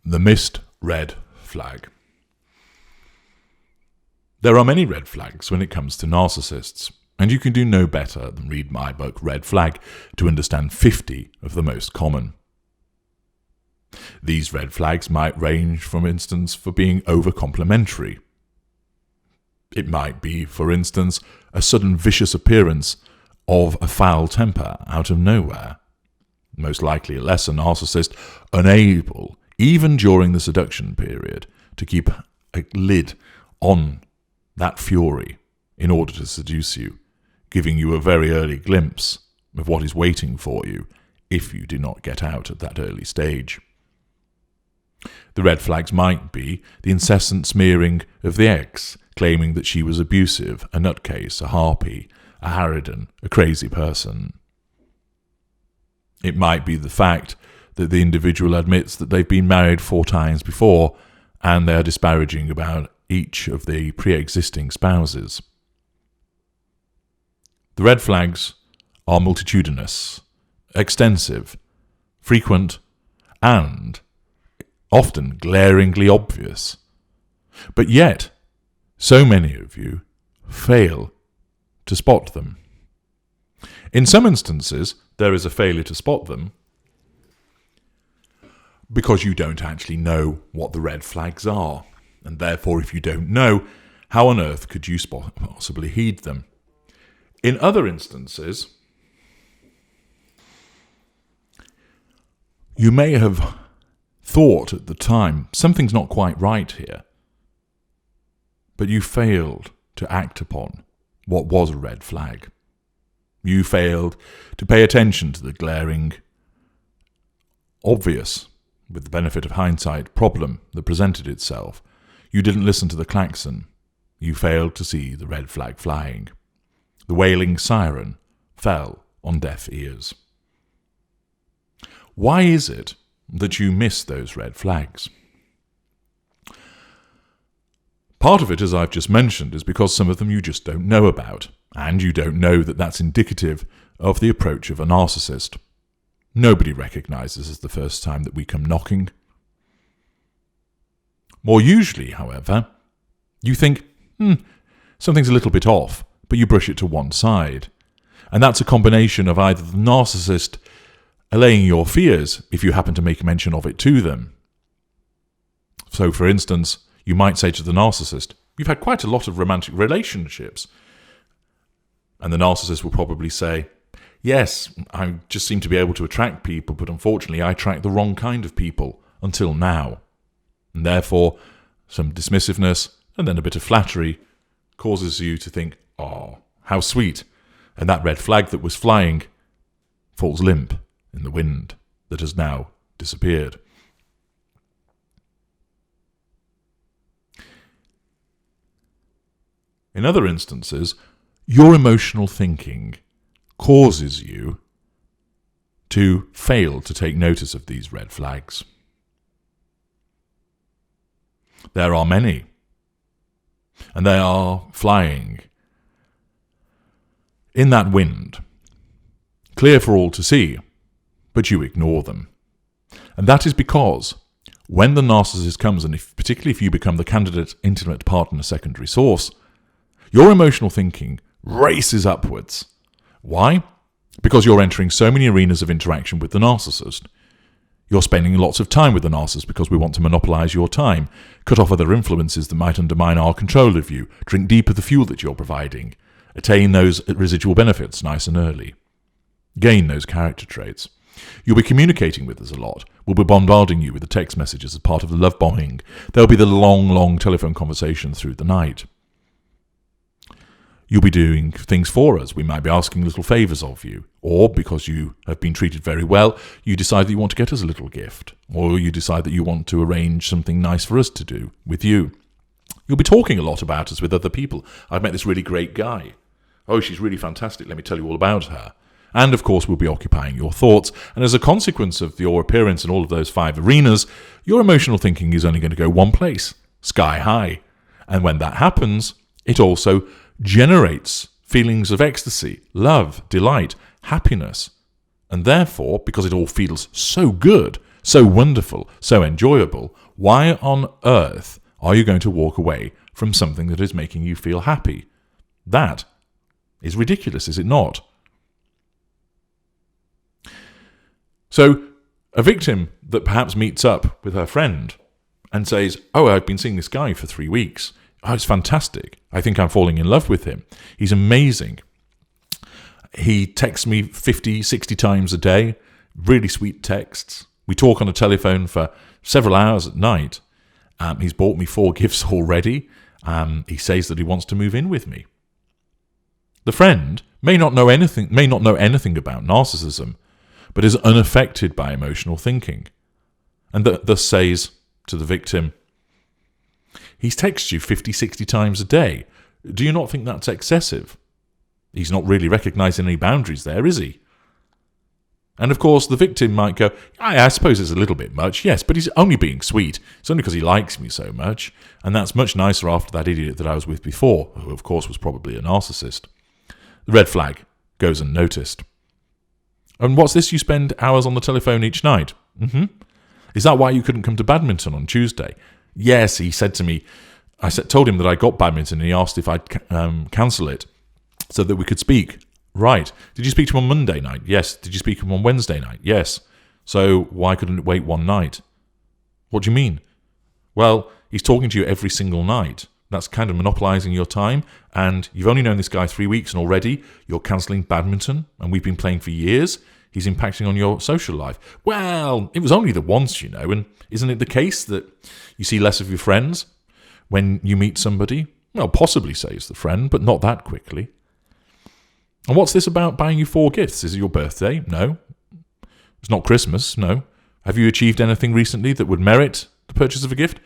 The missed red flag. There are many red flags when it comes to narcissists, and you can do no better than read my book Red Flag to understand 50 of the most common. These red flags might range, for instance, for being over-complimentary. It might be, for instance, a sudden vicious appearance of a foul temper out of nowhere. Most likely a lesser narcissist, unable, even during the seduction period, to keep a lid on that fury in order to seduce you, giving you a very early glimpse of what is waiting for you if you do not get out at that early stage. The red flags might be the incessant smearing of the ex, claiming that she was abusive, a nutcase, a harpy, a harridan, a crazy person. It might be the fact that the individual admits that they've been married 4 times before and they are disparaging about each of the pre-existing spouses. The red flags are multitudinous, extensive, frequent, and often glaringly obvious. But yet, so many of you fail to spot them. In some instances, there is a failure to spot them because you don't actually know what the red flags are. And therefore, if you don't know, how on earth could you possibly heed them? In other instances, you may have thought at the time, something's not quite right here, but you failed to act upon what was a red flag. You failed to pay attention to the glaring, obvious, with the benefit of hindsight, problem that presented itself. You didn't listen to the klaxon. You failed to see the red flag flying. The wailing siren fell on deaf ears. Why is it that you miss those red flags? Part of it, as I've just mentioned, is because some of them you just don't know about, and you don't know that that's indicative of the approach of a narcissist. Nobody recognises as the first time that we come knocking. More usually, however, you think, something's a little bit off, but you brush it to one side. And that's a combination of either the narcissist allaying your fears if you happen to make mention of it to them. So, for instance, you might say to the narcissist, you've had quite a lot of romantic relationships. And the narcissist will probably say, yes, I just seem to be able to attract people, but unfortunately I attract the wrong kind of people until now. And therefore, some dismissiveness and then a bit of flattery causes you to think, oh, how sweet. And that red flag that was flying falls limp in the wind that has now disappeared. In other instances, your emotional thinking causes you to fail to take notice of these red flags. There are many, and they are flying in that wind, clear for all to see, but you ignore them. And that is because when the narcissist comes, and particularly if you become the candidate intimate partner secondary source, your emotional thinking races upwards. Why? Because you're entering so many arenas of interaction with the narcissist. You're spending lots of time with the narcissist because we want to monopolize your time, cut off other influences that might undermine our control of you, drink deep of the fuel that you're providing, attain those residual benefits nice and early, gain those character traits. You'll be communicating with us a lot. We'll be bombarding you with the text messages as part of the love bombing. There'll be the long telephone conversation through the night. You'll be doing things for us. We might be asking little favours of you. Or, because you have been treated very well, you decide that you want to get us a little gift. Or you decide that you want to arrange something nice for us to do with you. You'll be talking a lot about us with other people. I've met this really great guy. Oh, she's really fantastic. Let me tell you all about her. And, of course, we'll be occupying your thoughts. And as a consequence of your appearance in all of those 5 arenas, your emotional thinking is only going to go one place, sky high. And when that happens, it also generates feelings of ecstasy, love, delight, happiness. And therefore, because it all feels so good, so wonderful, so enjoyable, why on earth are you going to walk away from something that is making you feel happy? That is ridiculous, is it not? So, a victim that perhaps meets up with her friend and says, "Oh, I've been seeing this guy for 3 weeks. Oh, it's fantastic. I think I'm falling in love with him. He's amazing. He texts me 50, 60 times a day, really sweet texts. We talk on the telephone for several hours at night. He's bought me 4 gifts already. He says that he wants to move in with me." The friend may not know anything about narcissism, but is unaffected by emotional thinking, and thus says to the victim, "He's texted you 50, 60 times a day. Do you not think that's excessive? He's not really recognising any boundaries there, is he?" And of course, the victim might go, I suppose it's a little bit much, yes, but he's only being sweet. It's only because he likes me so much, and that's much nicer after that idiot that I was with before, who of course was probably a narcissist. The red flag goes unnoticed. "And what's this you spend hours on the telephone each night?" "Is that why you couldn't come to badminton on Tuesday?" "Yes, he said to me," told him that I got badminton, and he asked if I'd cancel it so that we could speak. "Right. Did you speak to him on Monday night?" "Yes." "Did you speak to him on Wednesday night?" "Yes." "So why couldn't it wait one night?" "What do you mean?" "Well, he's talking to you every single night. That's kind of monopolising your time, and you've only known this guy 3 weeks, and already you're cancelling badminton, and we've been playing for years. He's impacting on your social life." "Well, it was only the once, you know, and isn't it the case that you see less of your friends when you meet somebody?" "Well, possibly," says the friend, "but not that quickly." "And what's this about buying you 4 gifts? Is it your birthday?" "No." "It's not Christmas?" "No." "Have you achieved anything recently that would merit the purchase of a gift?"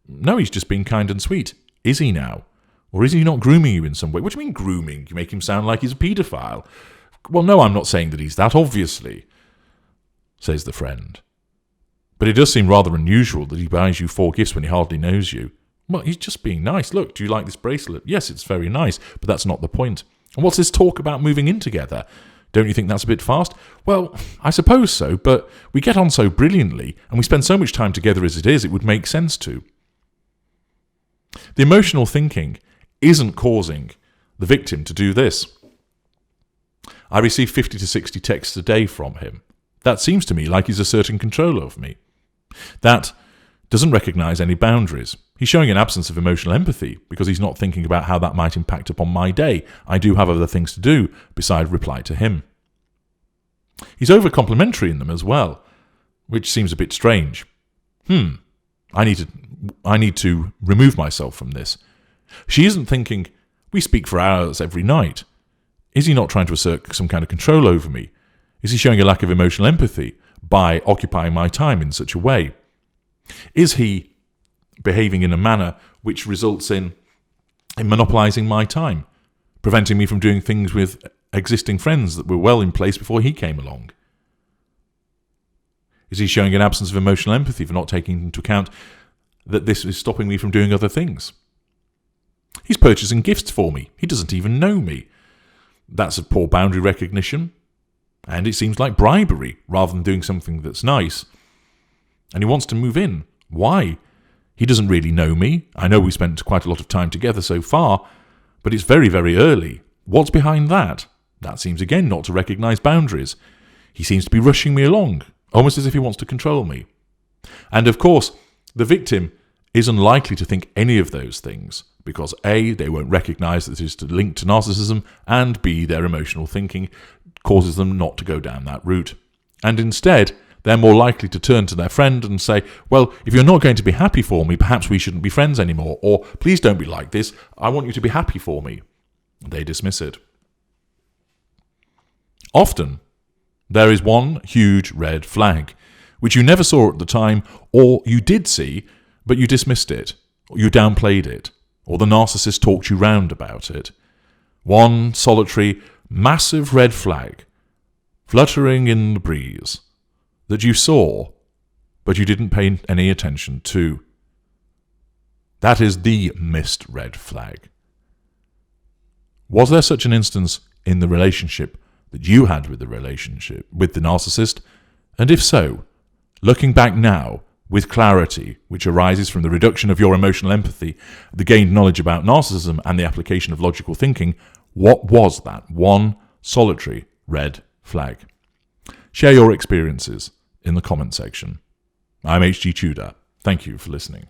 "No, he's just being kind and sweet." "Is he now? Or is he not grooming you in some way?" "What do you mean grooming? You make him sound like he's a paedophile." "Well, no, I'm not saying that he's that, obviously," says the friend. "But it does seem rather unusual that he buys you 4 gifts when he hardly knows you." "Well, he's just being nice. Look, do you like this bracelet?" "Yes, it's very nice, but that's not the point." "And what's this talk about moving in together? Don't you think that's a bit fast?" "Well, I suppose so, but we get on so brilliantly, and we spend so much time together as it is, it would make sense to." The emotional thinking isn't causing the victim to do this. "I receive 50 to 60 texts a day from him. That seems to me like he's asserting control over me. That doesn't recognise any boundaries. He's showing an absence of emotional empathy because he's not thinking about how that might impact upon my day. I do have other things to do besides reply to him." He's over-complimentary in them as well, which seems a bit strange. I need to remove myself from this. She isn't thinking, we speak for hours every night. Is he not trying to assert some kind of control over me? Is he showing a lack of emotional empathy by occupying my time in such a way? Is he behaving in a manner which results in monopolising my time, preventing me from doing things with existing friends that were well in place before he came along? Is he showing an absence of emotional empathy for not taking into account that this is stopping me from doing other things? He's purchasing gifts for me. He doesn't even know me. That's a poor boundary recognition, and it seems like bribery rather than doing something that's nice. And he wants to move in. Why? He doesn't really know me. I know we spent quite a lot of time together so far, but it's very, very early. What's behind that? That seems again not to recognise boundaries. He seems to be rushing me along, almost as if he wants to control me. And of course, the victim is unlikely to think any of those things because A, they won't recognise that it is linked to narcissism, and B, their emotional thinking causes them not to go down that route. And instead, they're more likely to turn to their friend and say, "Well, if you're not going to be happy for me, perhaps we shouldn't be friends anymore," or "Please don't be like this, I want you to be happy for me." They dismiss it. Often, there is one huge red flag, which you never saw at the time, or you did see, but you dismissed it, or you downplayed it, or the narcissist talked you round about it. One solitary, massive red flag, fluttering in the breeze, that you saw, but you didn't pay any attention to. That is the missed red flag. Was there such an instance in the relationship that you had with the narcissist? And if so, Looking back now, with clarity, which arises from the reduction of your emotional empathy, the gained knowledge about narcissism, and the application of logical thinking, what was that one solitary red flag? Share your experiences in the comment section. I'm H.G. Tudor. Thank you for listening.